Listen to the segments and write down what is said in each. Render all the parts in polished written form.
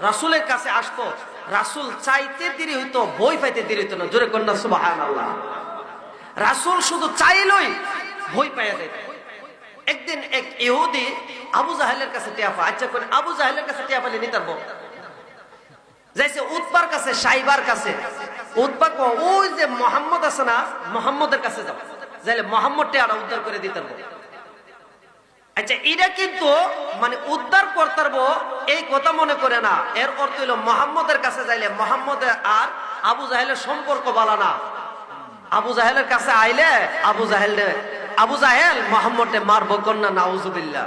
রাসূলের কাছে আসতো, রাসূল চাইতে দেরি হইতো, বই পাইতে দেরি হইতো না। জোরে কন্যা সুবহানাল্লাহ। রাসূল শুধু চাইলই বই পাইয়া যেত। একদিন এক ইহুদি আবু জাহেলের কাছে টিয়া পায়। আচ্ছা করে আবু জাহেলের কাছে টিয়া পাইলে নিতারবো, যাইছে উতবার কাছে, সাইবার কাছে। উতবা কো ওই যে মুহাম্মদ আছে না, মুহাম্মদের কাছে যাও, যাইলে মুহাম্মদ টিয়াটা উদ্ধার করে দিতারবো। আচ্ছা এটা কিন্তু মানে উদ্ধার করতারবো এই কথা মনে করে না, এর অর্থ হইল মুহাম্মদের কাছে যাইলে মুহাম্মদের আর আবু জাহেলের সম্পর্ক ভালো না। আবু জাহেলের কাছে আইলে আবু জাহেল মুহাম্মদকে মারবো কন্যা, নাউজুবিল্লাহ।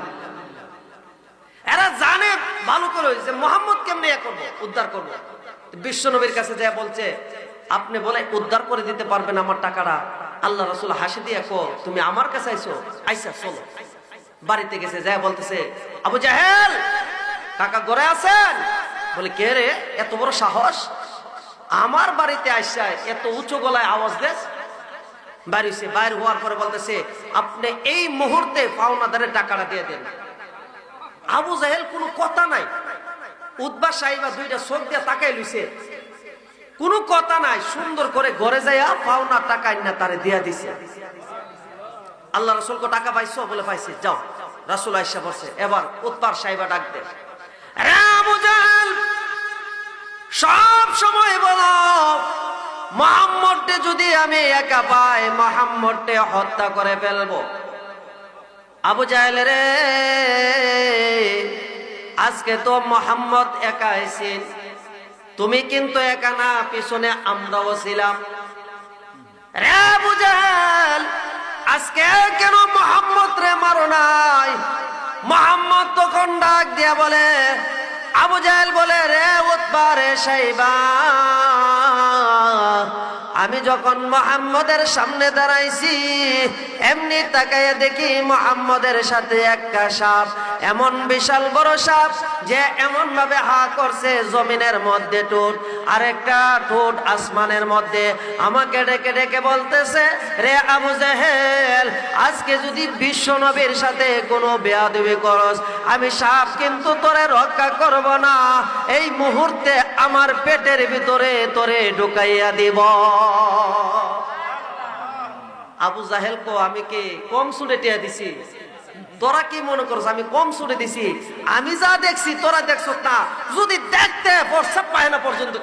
এরা জানে ভালো করে যে মুহাম্মদ কেমনে করবো, উদ্ধার করবো। বিশ্ব নবীর কাছে যায় বলছে, আপনি বলে উদ্ধার করে দিতে পারবেন আমার টাকাটা? আল্লাহ রাসূল হাসি দিয়ে কো, তুমি আমার কাছে আইছো? আইসা চলো। বাড়িতে গেছে, যায় বলতেছে, আবু জাহেল টাকা ঘরে আছেন? বলে কে রে, এত বড় সাহস আমার বাড়িতে আইসা এত উঁচু গলায় আওয়াজ দেস? বাড়িছে, বাইর হওয়ার পরে বলতেছে, আপনি এই মুহূর্তে পাওনাদারের টাকাটা দিয়ে দেন। আবু জাহেল কোনো কথা নাই, উতবা সাইবা দুইটা চোখ দিয়ে তাকাই লইছে, কোনো কথা নাই, সুন্দর করে ঘরে যাইয়া পাওনা টাকা না তারে দিয়া দিছে। আল্লাহ রাসূলকে টাকা পাইছো? বলে পাইছি। যাও। রাসূল আয়েশা বলছে, এবার উতবার সাইবা ডাক দে, রে আবু জাহেল, সব সময় বলো মুহাম্মদকে যদি আমি একা পাই, মুহাম্মদকে হত্যা করে ফেলবো। আবু জাহেল রে, আজকে তো মুহাম্মদ একা আইছেন, তুমি কিন্তু একা না, পিছনে আমরাও ছিলাম। রে আবু জাহেল, আজকে কেন মুহাম্মদ রে মারো নাই? মুহাম্মদ তখন ডাক দিয়া বলে, আবু জাহেল বলে, রে উতবা রে সাইবা, আমি যখন মুহাম্মদের সামনে দাঁড়াইছি, এমনি তাকাইয়া দেখি মুহাম্মদের সাথে একটা সাপ, এমন বিশাল বড় সাপ যে এমন ভাবে হা করছে, জমিনের মধ্যে ঠোঁট, আরেকটা ঠোঁট আসমানের মধ্যে। আমাকে ডেকে ডেকে বলতেছে, রে আবু জাহেল, আজকে যদি বিশ্ব নবীর সাথে কোনো বেয়াদবি করস, আমি সাপ কিন্তু তোরে রক্ষা করব না, এই মুহূর্তে আমার পেটের ভিতরে তোরে ঢুকাইয়া দিব। আবু জাহেল কো, আমি কি কম সুরে টিয়া দিছি? তোরা কি মনে করছ আমি কম সুরে দিছি? আমি যা দেখছি তোরা দেখছ না, যদি দেখতে প্রস্তাব পায় না পর্যন্ত